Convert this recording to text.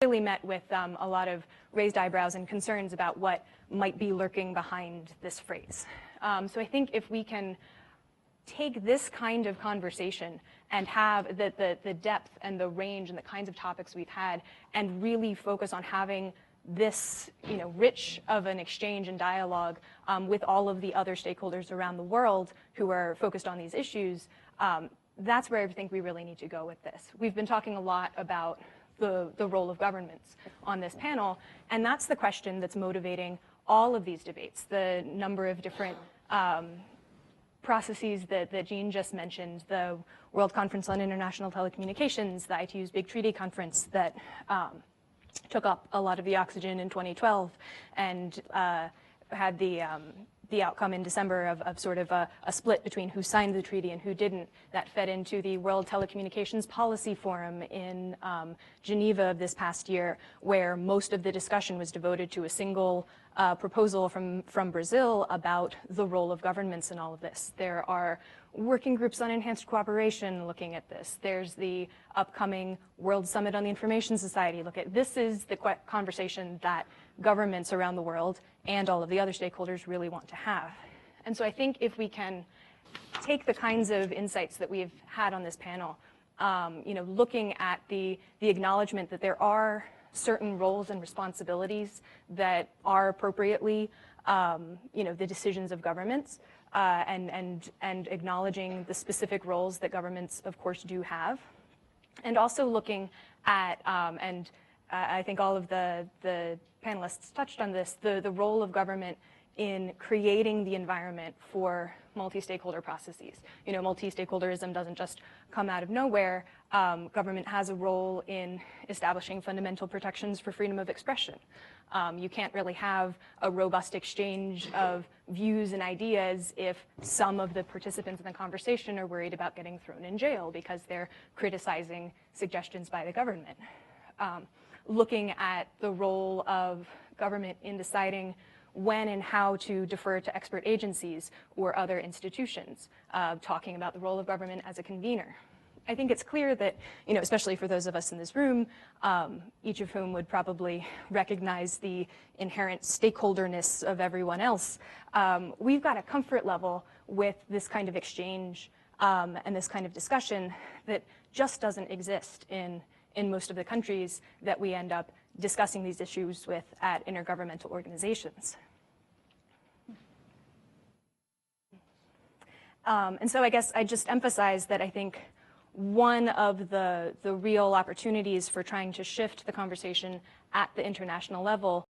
clearly met with a lot of raised eyebrows and concerns about what might be lurking behind this phrase. So I think if we can take this kind of conversation and have the depth and the range and the kinds of topics we've had and really focus on having this, rich of an exchange and dialogue with all of the other stakeholders around the world who are focused on these issues, that's where I think we really need to go with this. We've been talking a lot about the role of governments on this panel, and that's the question that's motivating all of these debates, the number of different processes that Jean just mentioned, the World Conference on International Telecommunications, the ITU's Big Treaty Conference that took up a lot of the oxygen in 2012 and had the outcome in December of sort of a split between who signed the treaty and who didn't. That fed into the World Telecommunications Policy Forum in Geneva this past year, where most of the discussion was devoted to a single proposal from Brazil about the role of governments in all of this. There are working groups on enhanced cooperation looking at this. There's the upcoming World Summit on the Information Society. This is the conversation that governments around the world and all of the other stakeholders really want to have. And so I think if we can take the kinds of insights that we've had on this panel, looking at the acknowledgement that there are certain roles and responsibilities that are appropriately, the decisions of governments, and acknowledging the specific roles that governments, of course, do have, and also looking at, I think all of the panelists touched on this, the role of government in creating the environment for multi-stakeholder processes. Multi-stakeholderism doesn't just come out of nowhere. Government has a role in establishing fundamental protections for freedom of expression. You can't really have a robust exchange of views and ideas if some of the participants in the conversation are worried about getting thrown in jail because they're criticizing suggestions by the government. Looking at the role of government in deciding when and how to defer to expert agencies or other institutions, talking about the role of government as a convener. I think it's clear that, especially for those of us in this room, each of whom would probably recognize the inherent stakeholderness of everyone else, we've got a comfort level with this kind of exchange and this kind of discussion that just doesn't exist in most of the countries that we end up discussing these issues with at intergovernmental organizations. And so I guess I just emphasize that I think one of the real opportunities for trying to shift the conversation at the international level